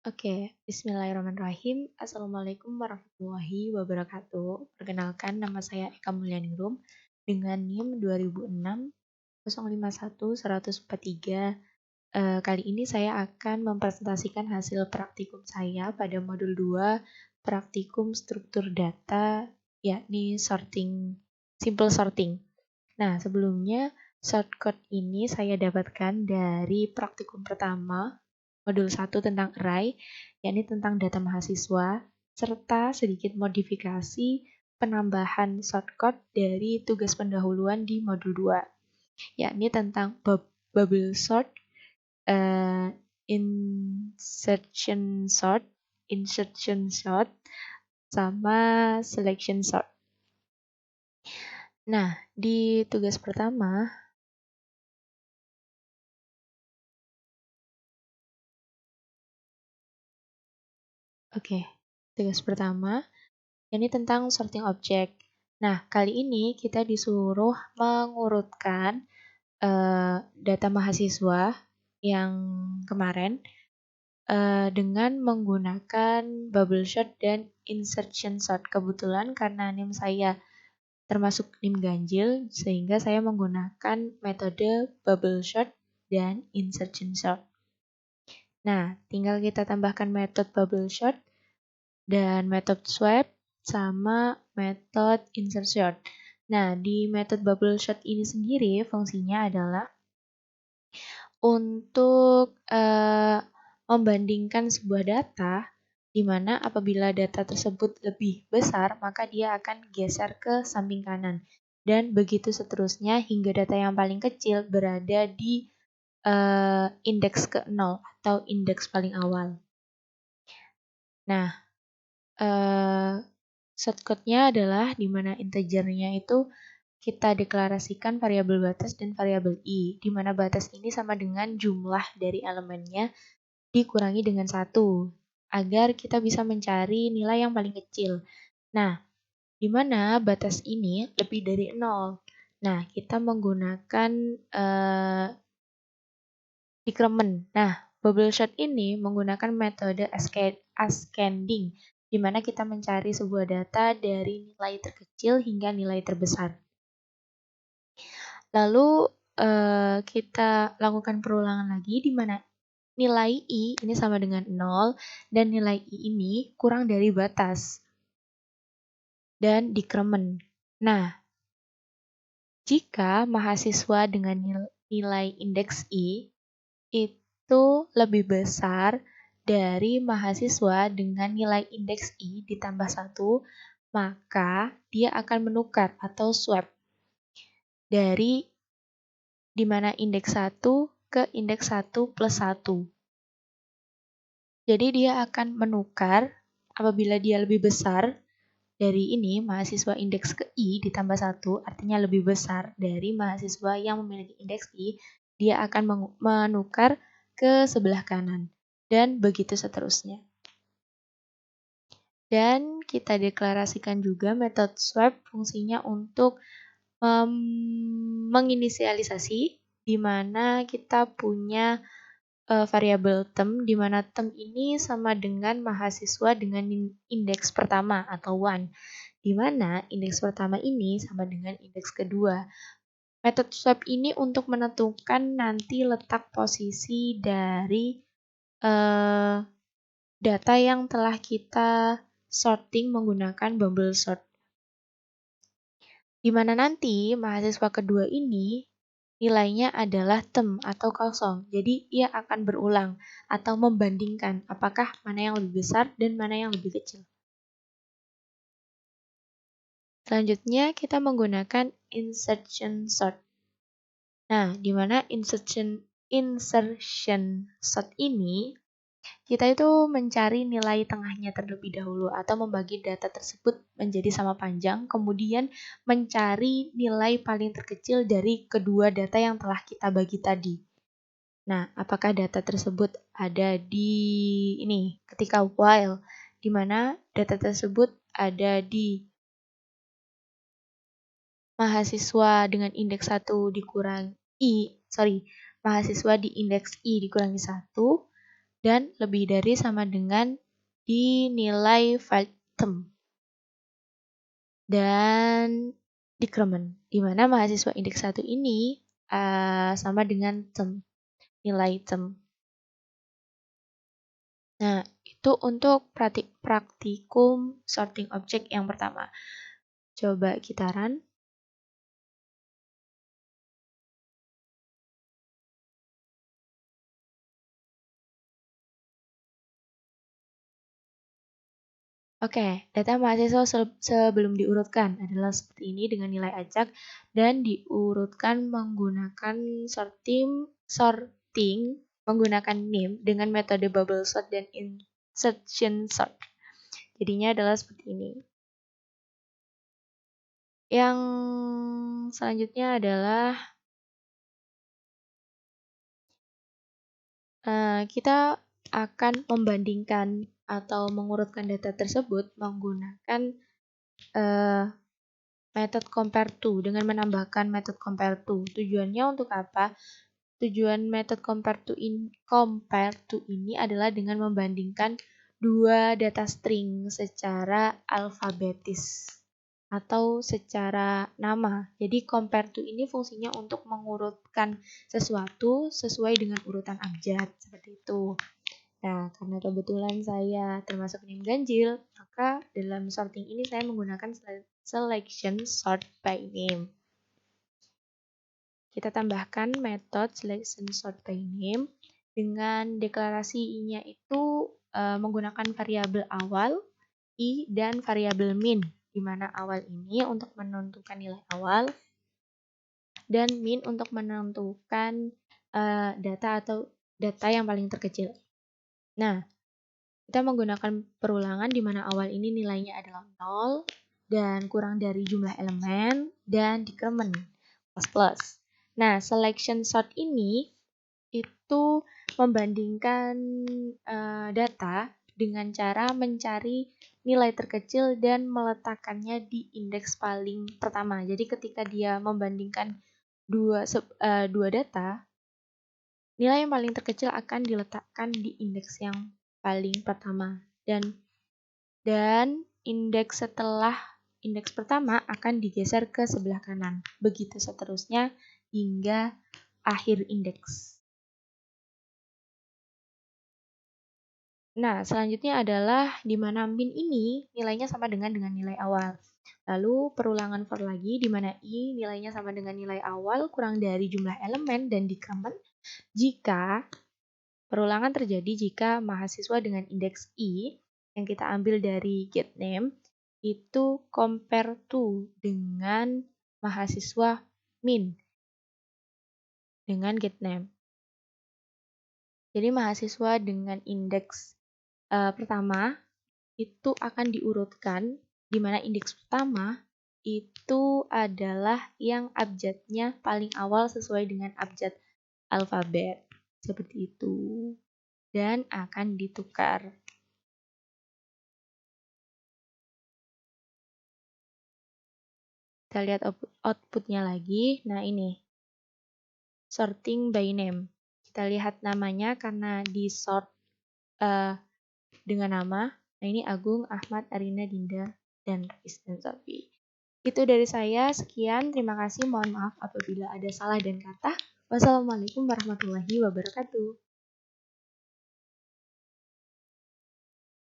Oke, bismillahirrahmanirrahim. Assalamualaikum warahmatullahi wabarakatuh. Perkenalkan, nama saya Eka Mulyaningrum dengan NIM 2006 051 143. Kali ini saya akan mempresentasikan hasil praktikum saya pada modul 2 praktikum struktur data, yakni simple sorting. Nah, sebelumnya shortcut ini saya dapatkan dari praktikum pertama modul 1 tentang array, yakni tentang data mahasiswa, serta sedikit modifikasi penambahan shortcut dari tugas pendahuluan di modul 2, yakni tentang bubble sort, insertion sort, sama selection sort. Nah, di tugas pertama, tugas pertama ini tentang sorting object. Nah, kali ini kita disuruh mengurutkan data mahasiswa yang kemarin dengan menggunakan bubble sort dan insertion sort. Kebetulan karena NIM saya termasuk NIM ganjil, sehingga saya menggunakan metode bubble sort dan insertion sort. Nah, tinggal kita tambahkan metode bubble sort dan metode swap sama metode insert sort. Nah, di metode bubble sort ini sendiri fungsinya adalah untuk membandingkan sebuah data, di mana apabila data tersebut lebih besar, maka dia akan geser ke samping kanan. Dan begitu seterusnya hingga data yang paling kecil berada di indeks ke-0 atau indeks paling awal. Nah, shortcut-nya adalah di mana integernya itu kita deklarasikan variabel batas dan variabel i, di mana batas ini sama dengan jumlah dari elemennya dikurangi dengan 1, agar kita bisa mencari nilai yang paling kecil. Nah, di mana batas ini lebih dari 0. Nah, kita menggunakan decrement. Nah, bubble sort ini menggunakan metode ascending, di mana kita mencari sebuah data dari nilai terkecil hingga nilai terbesar. Lalu kita lakukan perulangan lagi, di mana nilai i ini sama dengan 0 dan nilai i ini kurang dari batas dan decrement. Nah, jika mahasiswa dengan nilai indeks i itu lebih besar dari mahasiswa dengan nilai indeks i ditambah 1, maka dia akan menukar atau swap dari di mana indeks 1 ke indeks 1 plus 1. Jadi dia akan menukar apabila dia lebih besar dari ini, mahasiswa indeks ke i ditambah 1, artinya lebih besar dari mahasiswa yang memiliki indeks i, dia akan menukar ke sebelah kanan, dan begitu seterusnya. Dan kita deklarasikan juga metode swap, fungsinya untuk menginisialisasi, di mana kita punya variabel term, di mana term ini sama dengan mahasiswa dengan indeks pertama atau 1, di mana indeks pertama ini sama dengan indeks kedua. Metode swap ini untuk menentukan nanti letak posisi dari data yang telah kita sorting menggunakan bubble sort. Di mana nanti mahasiswa kedua ini nilainya adalah term atau kosong. Jadi ia akan berulang atau membandingkan apakah mana yang lebih besar dan mana yang lebih kecil. Selanjutnya kita menggunakan insertion sort. Nah, di mana insertion sort ini kita itu mencari nilai tengahnya terlebih dahulu atau membagi data tersebut menjadi sama panjang, kemudian mencari nilai paling terkecil dari kedua data yang telah kita bagi tadi. Nah, apakah data tersebut ada di ini ketika while, di mana data tersebut ada di mahasiswa dengan indeks 1 mahasiswa di indeks i dikurangi 1, dan lebih dari sama dengan di nilai file term dan decrement, di mana mahasiswa indeks 1 ini sama dengan term, nilai term. Nah, itu untuk praktikum sorting object yang pertama. Coba kita run. Oke, data mahasiswa sebelum diurutkan adalah seperti ini dengan nilai acak dan diurutkan menggunakan sorting menggunakan name dengan metode bubble sort dan insertion sort. Jadinya adalah seperti ini. Yang selanjutnya adalah kita akan membandingkan atau mengurutkan data tersebut menggunakan metode compare to dengan menambahkan metode compare to. Tujuannya untuk apa? Tujuan metode compare to ini adalah dengan membandingkan dua data string secara alfabetis atau secara nama. Jadi compare to ini fungsinya untuk mengurutkan sesuatu sesuai dengan urutan abjad, seperti itu. Nah, karena kebetulan saya termasuk name ganjil, maka dalam sorting ini saya menggunakan selection sort by name. Kita tambahkan metode selection sort by name dengan deklarasinya itu menggunakan variabel awal, i, dan variabel min, di mana awal ini untuk menentukan nilai awal dan min untuk menentukan data yang paling terkecil. Nah, kita menggunakan perulangan di mana awal ini nilainya adalah 0 dan kurang dari jumlah elemen dan decrement plus. Nah, selection sort ini itu membandingkan data dengan cara mencari nilai terkecil dan meletakkannya di indeks paling pertama. Jadi ketika dia membandingkan dua data, nilai yang paling terkecil akan diletakkan di indeks yang paling pertama dan indeks setelah indeks pertama akan digeser ke sebelah kanan. Begitu seterusnya hingga akhir indeks. Nah, selanjutnya adalah di mana min ini nilainya sama dengan nilai awal. Lalu perulangan for lagi di mana i nilainya sama dengan nilai awal kurang dari jumlah elemen dan decrement jika perulangan terjadi jika mahasiswa dengan indeks i yang kita ambil dari getName itu compare to dengan mahasiswa min dengan getName. Jadi mahasiswa dengan indeks pertama itu akan diurutkan di mana indeks pertama itu adalah yang abjadnya paling awal sesuai dengan abjad alfabet. Seperti itu. Dan akan ditukar. Kita lihat outputnya lagi. Nah, ini. Sorting by name. Kita lihat namanya karena di sort dengan nama. Nah, ini Agung, Ahmad, Arina, Dinda, dan Rais dan Sofi. Itu dari saya. Sekian. Terima kasih. Mohon maaf apabila ada salah dan kata. Wassalamualaikum warahmatullahi wabarakatuh.